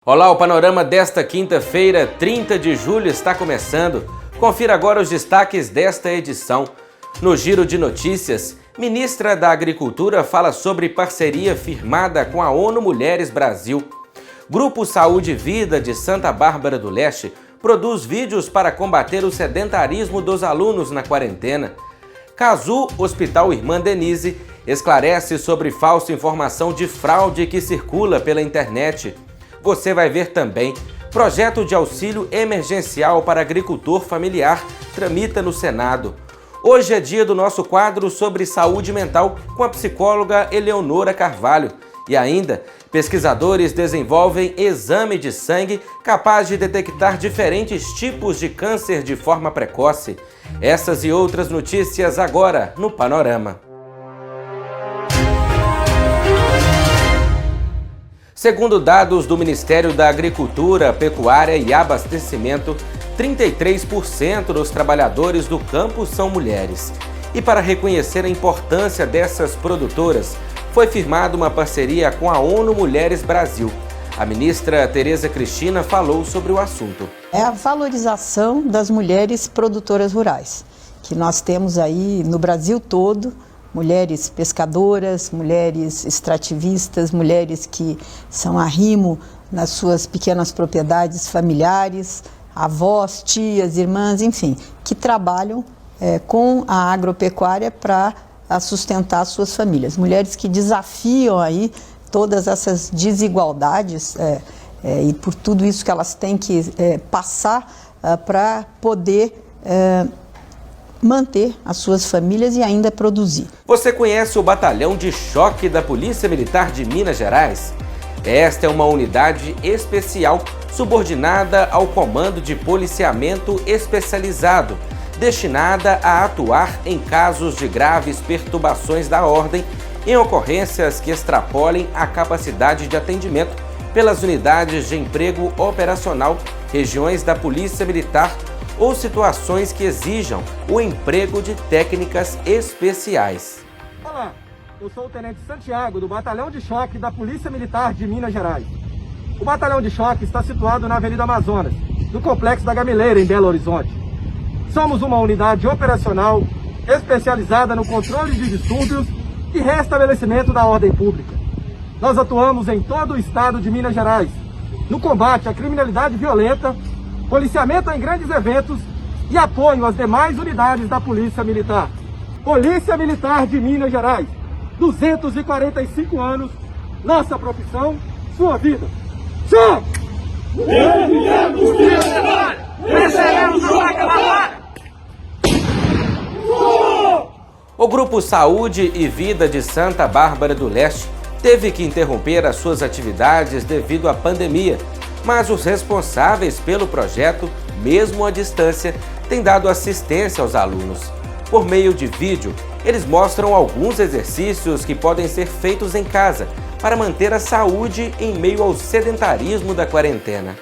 Olá, o panorama desta quinta-feira, 30 de julho, está começando. Confira agora os destaques desta edição. No Giro de Notícias, ministra da Agricultura fala sobre parceria firmada com a ONU Mulheres Brasil. Grupo Saúde e Vida de Santa Bárbara do Leste produz vídeos para combater o sedentarismo dos alunos na quarentena. Casu, Hospital Irmã Denise, esclarece sobre falsa informação de fraude que circula pela internet. Você vai ver também: projeto de auxílio emergencial para agricultor familiar tramita no Senado. Hoje é dia do nosso quadro sobre saúde mental com a psicóloga Eleonora Carvalho. E ainda, pesquisadores desenvolvem exame de sangue capaz de detectar diferentes tipos de câncer de forma precoce. Essas e outras notícias agora no Panorama. Segundo dados do Ministério da Agricultura, Pecuária e Abastecimento, 33% dos trabalhadores do campo são mulheres. E para reconhecer a importância dessas produtoras, foi firmada uma parceria com a ONU Mulheres Brasil. A ministra Tereza Cristina falou sobre o assunto. É a valorização das mulheres produtoras rurais, que nós temos aí no Brasil todo. Mulheres pescadoras, mulheres extrativistas, mulheres que são arrimo nas suas pequenas propriedades familiares, avós, tias, irmãs, enfim, que trabalham com a agropecuária para sustentar suas famílias. Mulheres que desafiam aí todas essas desigualdades e por tudo isso que elas têm que passar para poder manter as suas famílias e ainda produzir. Você conhece o Batalhão de Choque da Polícia Militar de Minas Gerais? Esta é uma unidade especial subordinada ao Comando de Policiamento Especializado, destinada a atuar em casos de graves perturbações da ordem, em ocorrências que extrapolem a capacidade de atendimento pelas unidades de emprego operacional, regiões da Polícia Militar ou situações que exijam o emprego de técnicas especiais. Olá, eu sou o Tenente Santiago, do Batalhão de Choque da Polícia Militar de Minas Gerais. O Batalhão de Choque está situado na Avenida Amazonas, no Complexo da Gameleira, em Belo Horizonte. Somos uma unidade operacional especializada no controle de distúrbios e restabelecimento da ordem pública. Nós atuamos em todo o estado de Minas Gerais, no combate à criminalidade violenta, policiamento em grandes eventos e apoio às demais unidades da Polícia Militar. Polícia Militar de Minas Gerais, 245 anos, nossa profissão, sua vida. Tchau! O Grupo Saúde e Vida de Santa Bárbara do Leste teve que interromper as suas atividades devido à pandemia, mas os responsáveis pelo projeto, mesmo à distância, têm dado assistência aos alunos. Por meio de vídeo, eles mostram alguns exercícios que podem ser feitos em casa para manter a saúde em meio ao sedentarismo da quarentena.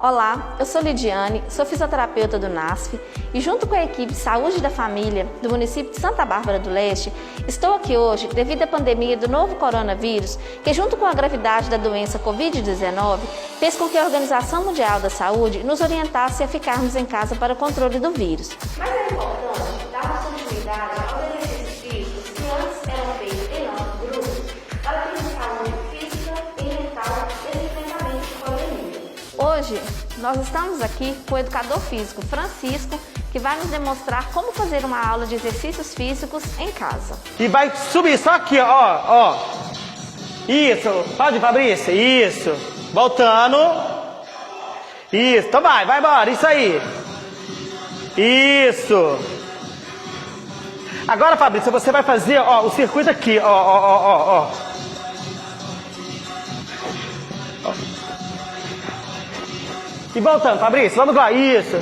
Olá, eu sou Lidiane, sou fisioterapeuta do NASF e junto com a equipe de Saúde da Família do município de Santa Bárbara do Leste, estou aqui hoje devido à pandemia do novo coronavírus, que junto com a gravidade da doença Covid-19, fez com que a Organização Mundial da Saúde nos orientasse a ficarmos em casa para o controle do vírus. Mas é importante dar continuidade aos exercícios físicos que antes eram feitos em nossos grupos para ter saúde física e mental nesse enfrentamento de pandemia. Hoje, nós estamos aqui com o educador físico Francisco, que vai nos demonstrar como fazer uma aula de exercícios físicos em casa. E vai subir só aqui, ó. Isso, pode, Fabrícia, isso. Voltando. Isso, então vai embora, isso aí. Isso. Agora, Fabrícia, você vai fazer, o circuito aqui, ó. E voltando, Fabrício, vamos lá, isso.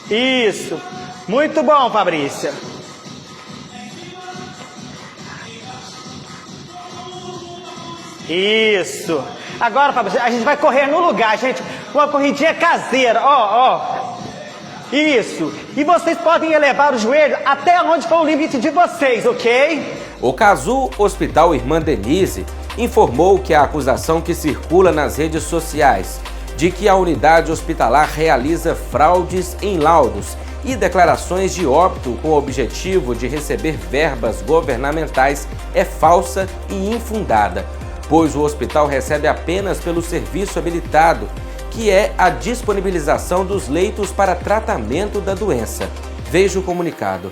Isso. Muito bom, Fabrícia. Isso. Agora, Fabrício, a gente vai correr no lugar, gente. Uma corridinha caseira, ó. Isso. E vocês podem elevar o joelho até onde for o limite de vocês, ok? O Casu Hospital Irmã Denise informou que a acusação que circula nas redes sociais de que a unidade hospitalar realiza fraudes em laudos e declarações de óbito com o objetivo de receber verbas governamentais é falsa e infundada, pois o hospital recebe apenas pelo serviço habilitado, que é a disponibilização dos leitos para tratamento da doença. Veja o comunicado.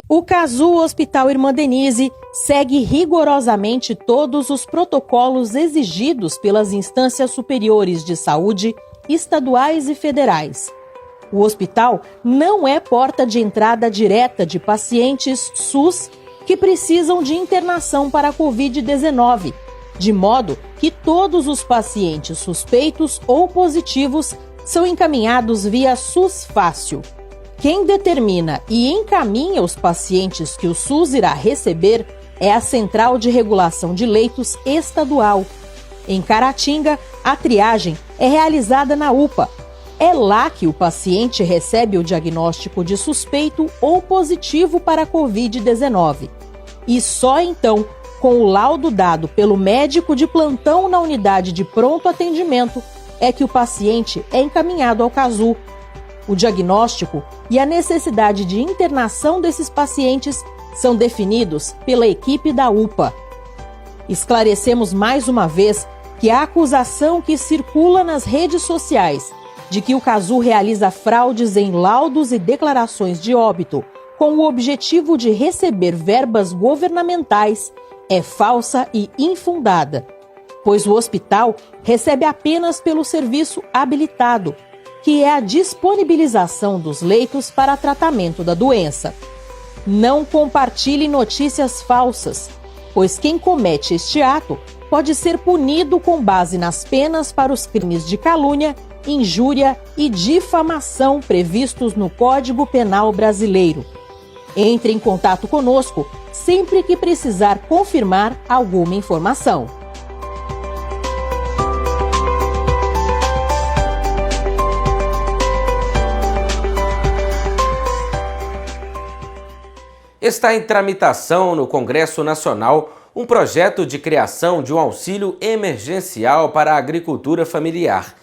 O Casu Hospital Irmã Denise segue rigorosamente todos os protocolos exigidos pelas instâncias superiores de saúde, estaduais e federais. O hospital não é porta de entrada direta de pacientes SUS que precisam de internação para a Covid-19, de modo que todos os pacientes suspeitos ou positivos são encaminhados via SUS Fácil. Quem determina e encaminha os pacientes que o SUS irá receber é a Central de Regulação de Leitos Estadual. Em Caratinga, a triagem é realizada na UPA. É lá que o paciente recebe o diagnóstico de suspeito ou positivo para a Covid-19. E só então, com o laudo dado pelo médico de plantão na unidade de pronto atendimento, é que o paciente é encaminhado ao Casu. O diagnóstico e a necessidade de internação desses pacientes são definidos pela equipe da UPA. Esclarecemos mais uma vez que a acusação que circula nas redes sociais de que o Casu realiza fraudes em laudos e declarações de óbito com o objetivo de receber verbas governamentais é falsa e infundada, pois o hospital recebe apenas pelo serviço habilitado, que é a disponibilização dos leitos para tratamento da doença. Não compartilhe notícias falsas, pois quem comete este ato pode ser punido com base nas penas para os crimes de calúnia, injúria e difamação previstos no Código Penal brasileiro. Entre em contato conosco sempre que precisar confirmar alguma informação. Está em tramitação no Congresso Nacional um projeto de criação de um auxílio emergencial para a agricultura familiar.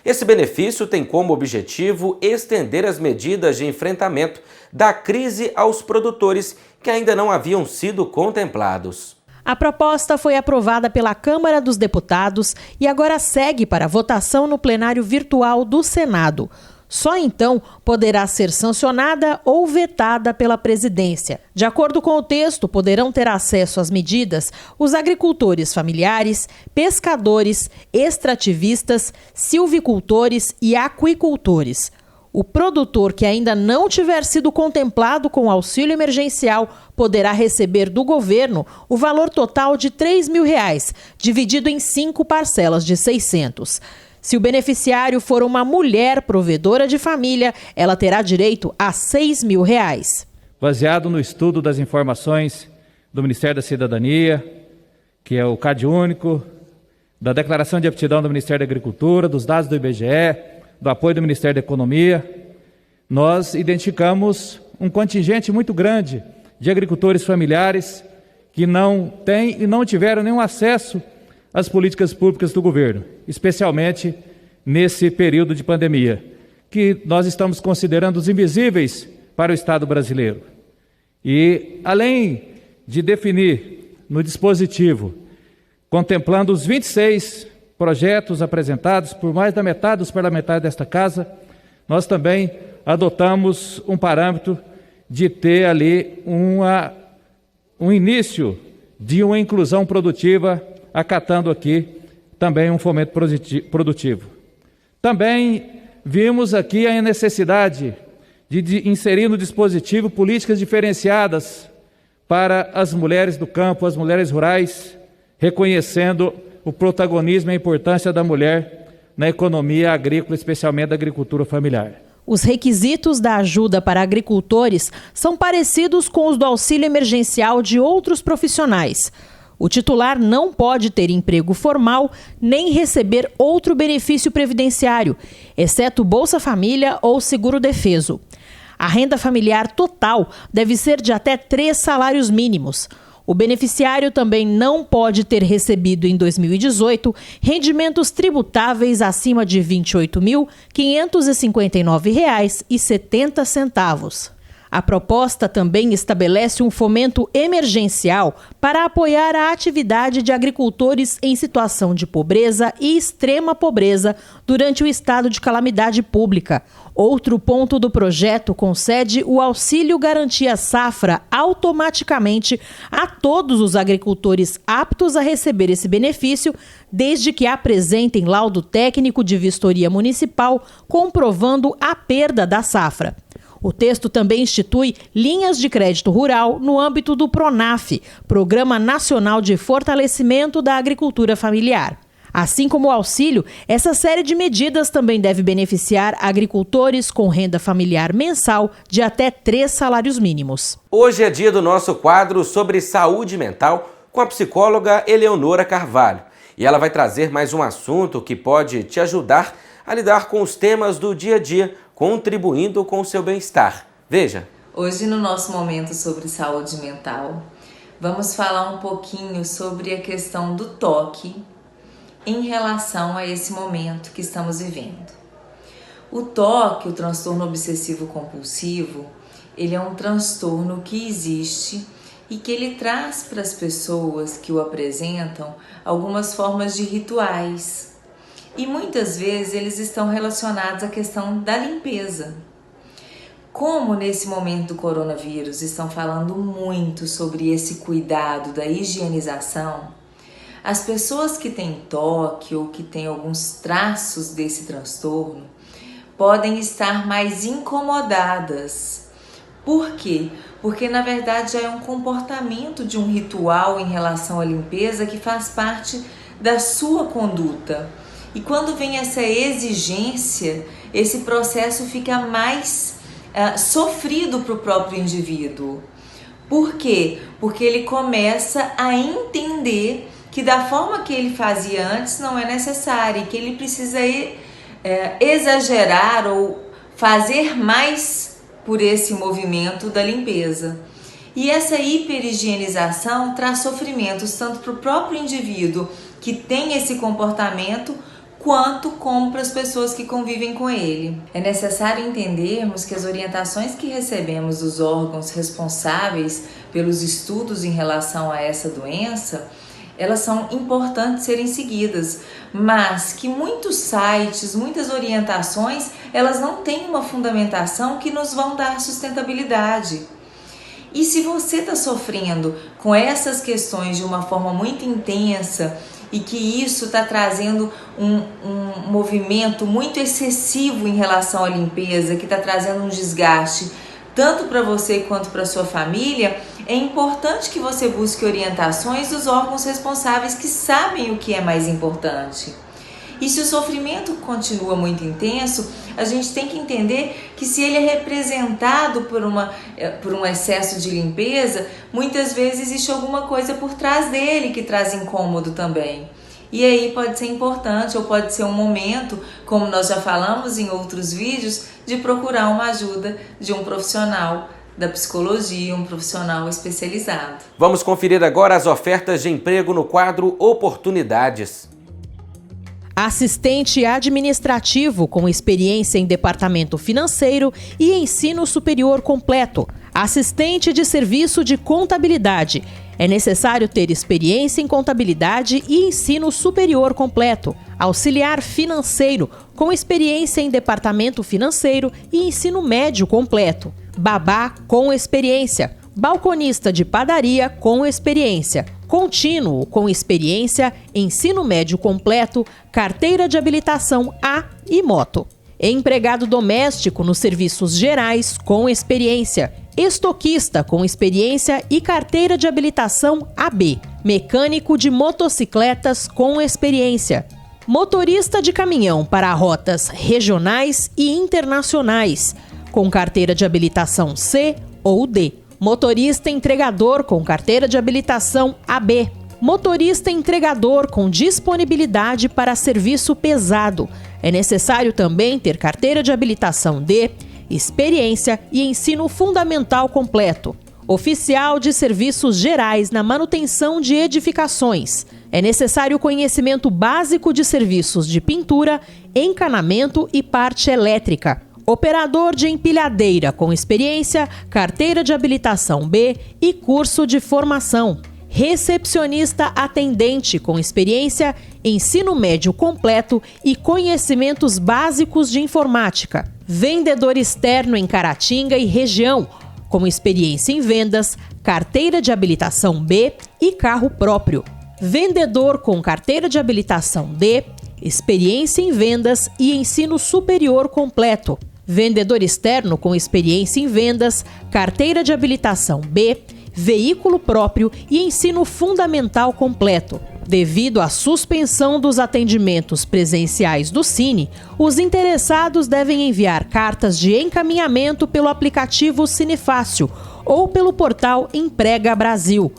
Esse benefício tem como objetivo estender as medidas de enfrentamento da crise aos produtores que ainda não haviam sido contemplados. A proposta foi aprovada pela Câmara dos Deputados e agora segue para votação no plenário virtual do Senado. Só então poderá ser sancionada ou vetada pela presidência. De acordo com o texto, poderão ter acesso às medidas os agricultores familiares, pescadores, extrativistas, silvicultores e aquicultores. O produtor que ainda não tiver sido contemplado com o auxílio emergencial poderá receber do governo o valor total de R$ 3.000, dividido em 5 parcelas de R$ 600. Se o beneficiário for uma mulher provedora de família, ela terá direito a R$ 6.000. Baseado no estudo das informações do Ministério da Cidadania, que é o CAD único, da Declaração de Aptidão do Ministério da Agricultura, dos dados do IBGE, do apoio do Ministério da Economia, nós identificamos um contingente muito grande de agricultores familiares que não têm e não tiveram nenhum acesso às políticas públicas do governo, especialmente nesse período de pandemia, que nós estamos considerando os invisíveis para o Estado brasileiro. E, além de definir no dispositivo, contemplando os 26 projetos apresentados por mais da metade dos parlamentares desta Casa, nós também adotamos um parâmetro de ter ali um início de uma inclusão produtiva, acatando aqui também um fomento produtivo. Também vimos aqui a necessidade de inserir no dispositivo políticas diferenciadas para as mulheres do campo, as mulheres rurais, reconhecendo o protagonismo e a importância da mulher na economia agrícola, especialmente da agricultura familiar. Os requisitos da ajuda para agricultores são parecidos com os do auxílio emergencial de outros profissionais. O titular não pode ter emprego formal nem receber outro benefício previdenciário, exceto Bolsa Família ou seguro-defeso. A renda familiar total deve ser de até 3 salários mínimos. O beneficiário também não pode ter recebido em 2018 rendimentos tributáveis acima de R$ 28.559,70. A proposta também estabelece um fomento emergencial para apoiar a atividade de agricultores em situação de pobreza e extrema pobreza durante o estado de calamidade pública. Outro ponto do projeto concede o auxílio garantia safra automaticamente a todos os agricultores aptos a receber esse benefício, desde que apresentem laudo técnico de vistoria municipal comprovando a perda da safra. O texto também institui linhas de crédito rural no âmbito do PRONAF, Programa Nacional de Fortalecimento da Agricultura Familiar. Assim como o auxílio, essa série de medidas também deve beneficiar agricultores com renda familiar mensal de até 3 salários mínimos. Hoje é dia do nosso quadro sobre saúde mental com a psicóloga Eleonora Carvalho. E ela vai trazer mais um assunto que pode te ajudar a lidar com os temas do dia a dia, contribuindo com o seu bem-estar. Veja. Hoje, no nosso momento sobre saúde mental, vamos falar um pouquinho sobre a questão do toque em relação a esse momento que estamos vivendo. O toque, o transtorno obsessivo-compulsivo, ele é um transtorno que existe e que ele traz para as pessoas que o apresentam algumas formas de rituais. E muitas vezes eles estão relacionados à questão da limpeza. Como nesse momento do coronavírus estão falando muito sobre esse cuidado da higienização, as pessoas que têm toque ou que têm alguns traços desse transtorno podem estar mais incomodadas. Por quê? Porque na verdade já é um comportamento de um ritual em relação à limpeza que faz parte da sua conduta. E quando vem essa exigência, esse processo fica mais sofrido para o próprio indivíduo. Por quê? Porque ele começa a entender que da forma que ele fazia antes não é necessário, e que ele precisa exagerar ou fazer mais por esse movimento da limpeza. E essa hiperhigienização traz sofrimentos tanto para o próprio indivíduo que tem esse comportamento, quanto como para as pessoas que convivem com ele. É necessário entendermos que as orientações que recebemos dos órgãos responsáveis pelos estudos em relação a essa doença, elas são importantes serem seguidas, mas que muitos sites, muitas orientações, elas não têm uma fundamentação que nos vão dar sustentabilidade. E se você está sofrendo com essas questões de uma forma muito intensa e que isso está trazendo um movimento muito excessivo em relação à limpeza, que está trazendo um desgaste tanto para você quanto para sua família, é importante que você busque orientações dos órgãos responsáveis que sabem o que é mais importante. E se o sofrimento continua muito intenso, a gente tem que entender que se ele é representado por um excesso de limpeza, muitas vezes existe alguma coisa por trás dele que traz incômodo também. E aí pode ser importante ou pode ser um momento, como nós já falamos em outros vídeos, de procurar uma ajuda de um profissional da psicologia, um profissional especializado. Vamos conferir agora as ofertas de emprego no quadro Oportunidades. Assistente administrativo com experiência em departamento financeiro e ensino superior completo. Assistente de serviço de contabilidade. É necessário ter experiência em contabilidade e ensino superior completo. Auxiliar financeiro com experiência em departamento financeiro e ensino médio completo. Babá com experiência. Balconista de padaria com experiência. Contínuo com experiência, ensino médio completo, carteira de habilitação A e moto. Empregado doméstico nos serviços gerais com experiência. Estoquista com experiência e carteira de habilitação AB. Mecânico de motocicletas com experiência. Motorista de caminhão para rotas regionais e internacionais, com carteira de habilitação C ou D. Motorista entregador com carteira de habilitação AB. Motorista entregador com disponibilidade para serviço pesado. É necessário também ter carteira de habilitação D, experiência e ensino fundamental completo. Oficial de serviços gerais na manutenção de edificações. É necessário conhecimento básico de serviços de pintura, encanamento e parte elétrica. Operador de empilhadeira com experiência, carteira de habilitação B e curso de formação. Recepcionista atendente com experiência, ensino médio completo e conhecimentos básicos de informática. Vendedor externo em Caratinga e região, com experiência em vendas, carteira de habilitação B e carro próprio. Vendedor com carteira de habilitação D, experiência em vendas e ensino superior completo. Vendedor externo com experiência em vendas, carteira de habilitação B, veículo próprio e ensino fundamental completo. Devido à suspensão dos atendimentos presenciais do Cine, os interessados devem enviar cartas de encaminhamento pelo aplicativo Cinefácil ou pelo portal Emprega Brasil.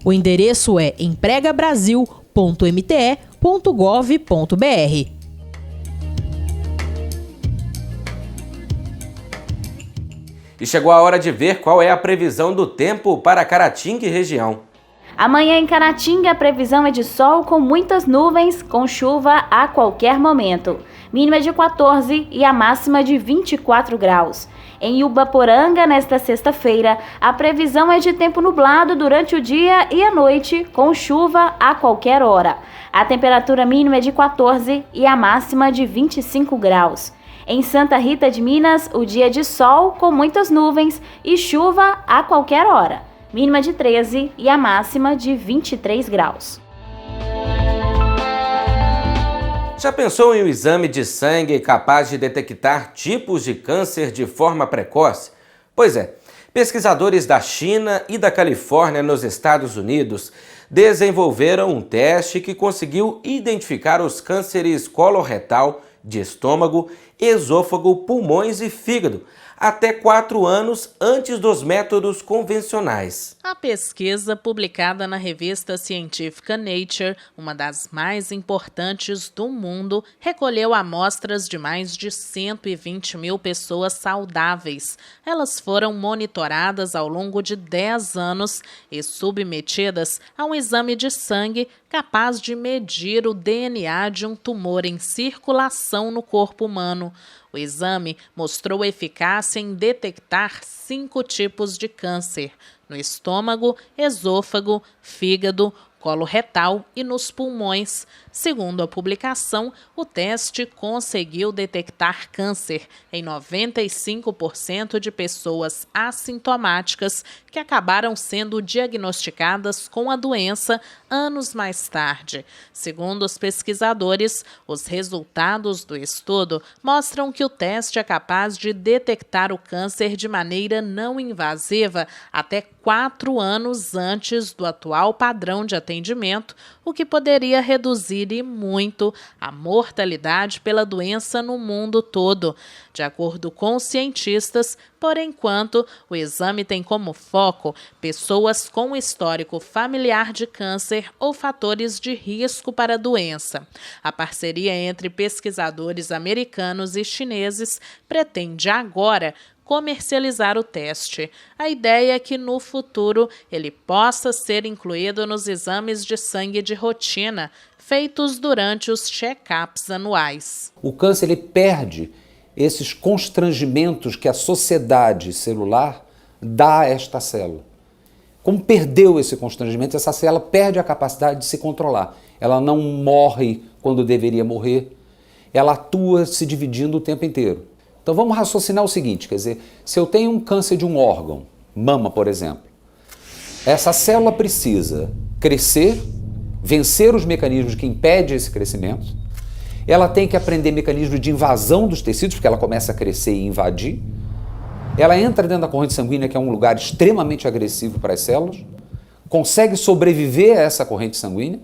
O endereço é empregabrasil.mte.gov.br. E chegou a hora de ver qual é a previsão do tempo para Caratinga e região. Amanhã em Caratinga a previsão é de sol com muitas nuvens, com chuva a qualquer momento. Mínima de 14 e a máxima de 24 graus. Em Ubaporanga, nesta sexta-feira, a previsão é de tempo nublado durante o dia e a noite, com chuva a qualquer hora. A temperatura mínima é de 14 e a máxima de 25 graus. Em Santa Rita de Minas, o dia é de sol com muitas nuvens e chuva a qualquer hora. Mínima de 13 e a máxima de 23 graus. Já pensou em um exame de sangue capaz de detectar tipos de câncer de forma precoce? Pois é, pesquisadores da China e da Califórnia, nos Estados Unidos, desenvolveram um teste que conseguiu identificar os cânceres coloretal, de estômago, esôfago, pulmões e fígado, até 4 anos antes dos métodos convencionais. A pesquisa, publicada na revista científica Nature, uma das mais importantes do mundo, recolheu amostras de mais de 120 mil pessoas saudáveis. Elas foram monitoradas ao longo de 10 anos e submetidas a um exame de sangue capaz de medir o DNA de um tumor em circulação no corpo humano. O exame mostrou eficácia em detectar 5 tipos de câncer: no estômago, esôfago, fígado, colo retal e nos pulmões. Segundo a publicação, o teste conseguiu detectar câncer em 95% de pessoas assintomáticas que acabaram sendo diagnosticadas com a doença anos mais tarde. Segundo os pesquisadores, os resultados do estudo mostram que o teste é capaz de detectar o câncer de maneira não invasiva até 4 anos antes do atual padrão de atendimento, o que poderia reduzir e muito a mortalidade pela doença no mundo todo. De acordo com cientistas, por enquanto, o exame tem como foco pessoas com histórico familiar de câncer ou fatores de risco para a doença. A parceria entre pesquisadores americanos e chineses pretende agora comercializar o teste. A ideia é que no futuro ele possa ser incluído nos exames de sangue de rotina feitos durante os check-ups anuais. O câncer ele perde esses constrangimentos que a sociedade celular dá a esta célula. Como perdeu esse constrangimento, essa célula perde a capacidade de se controlar. Ela não morre quando deveria morrer, ela atua se dividindo o tempo inteiro. Então vamos raciocinar o seguinte, quer dizer, se eu tenho um câncer de um órgão, mama por exemplo, essa célula precisa crescer, vencer os mecanismos que impedem esse crescimento, ela tem que aprender mecanismos de invasão dos tecidos, porque ela começa a crescer e invadir, ela entra dentro da corrente sanguínea, que é um lugar extremamente agressivo para as células, consegue sobreviver a essa corrente sanguínea,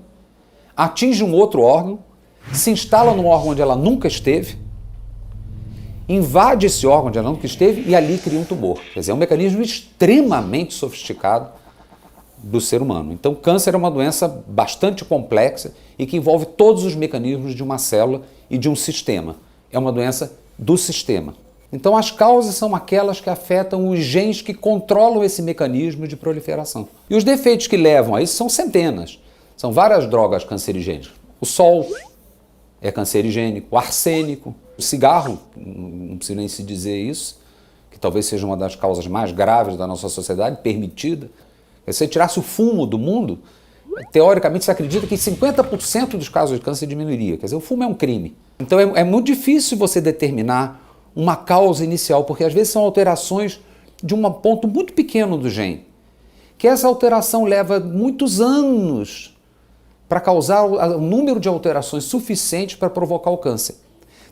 atinge um outro órgão, se instala num órgão onde ela nunca esteve, invade esse órgão onde ela nunca esteve e ali cria um tumor. Quer dizer, é um mecanismo extremamente sofisticado do ser humano. Então, câncer é uma doença bastante complexa e que envolve todos os mecanismos de uma célula e de um sistema. É uma doença do sistema. Então, as causas são aquelas que afetam os genes que controlam esse mecanismo de proliferação. E os defeitos que levam a isso são centenas. São várias drogas cancerigênicas. O sol é cancerigênico, o arsênico, o cigarro, não preciso nem se dizer isso, que talvez seja uma das causas mais graves da nossa sociedade, permitida. Se você tirasse o fumo do mundo, teoricamente se acredita que 50% dos casos de câncer diminuiria. Quer dizer, o fumo é um crime. Então é muito difícil você determinar uma causa inicial, porque às vezes são alterações de um ponto muito pequeno do gene, que essa alteração leva muitos anos para causar o número de alterações suficientes para provocar o câncer.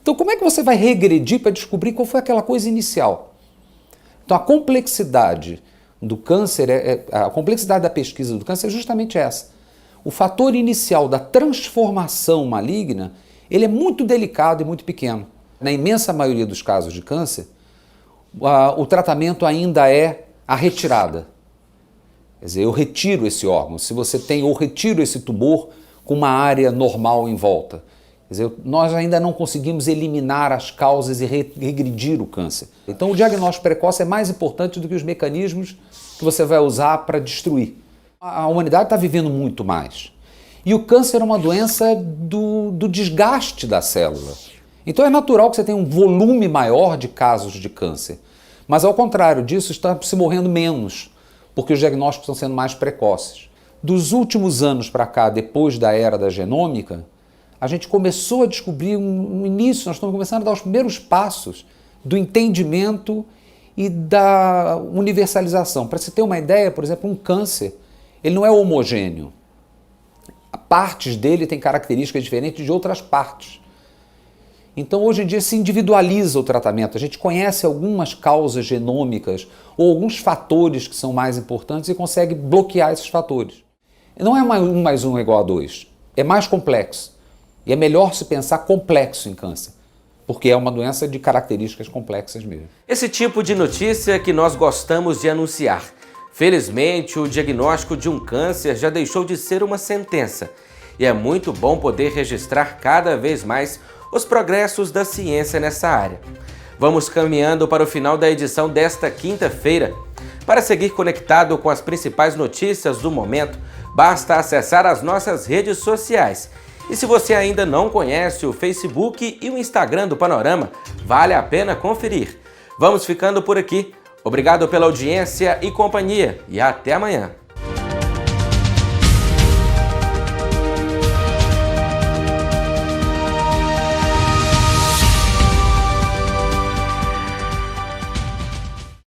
Então como é que você vai regredir para descobrir qual foi aquela coisa inicial? Então a complexidade do câncer, a complexidade da pesquisa do câncer é justamente essa. O fator inicial da transformação maligna, ele é muito delicado e muito pequeno. Na imensa maioria dos casos de câncer, o tratamento ainda é a retirada. Quer dizer, eu retiro esse órgão. Se você tem, eu retiro esse tumor com uma área normal em volta. Quer dizer, nós ainda não conseguimos eliminar as causas e regredir o câncer. Então o diagnóstico precoce é mais importante do que os mecanismos que você vai usar para destruir. A humanidade está vivendo muito mais. E o câncer é uma doença do desgaste da célula. Então é natural que você tenha um volume maior de casos de câncer. Mas ao contrário disso, está se morrendo menos, porque os diagnósticos estão sendo mais precoces. Dos últimos anos para cá, depois da era da genômica, a gente começou a descobrir um início, nós estamos começando a dar os primeiros passos do entendimento e da universalização. Para você ter uma ideia, por exemplo, um câncer, ele não é homogêneo. Partes dele têm características diferentes de outras partes. Então, hoje em dia, se individualiza o tratamento. A gente conhece algumas causas genômicas ou alguns fatores que são mais importantes e consegue bloquear esses fatores. Não é 1 mais 1 igual a 2. É mais complexo. E é melhor se pensar complexo em câncer, porque é uma doença de características complexas mesmo. Esse tipo de notícia que nós gostamos de anunciar. Felizmente, o diagnóstico de um câncer já deixou de ser uma sentença. E é muito bom poder registrar cada vez mais os progressos da ciência nessa área. Vamos caminhando para o final da edição desta quinta-feira. Para seguir conectado com as principais notícias do momento, basta acessar as nossas redes sociais. E se você ainda não conhece o Facebook e o Instagram do Panorama, vale a pena conferir. Vamos ficando por aqui. Obrigado pela audiência e companhia e até amanhã.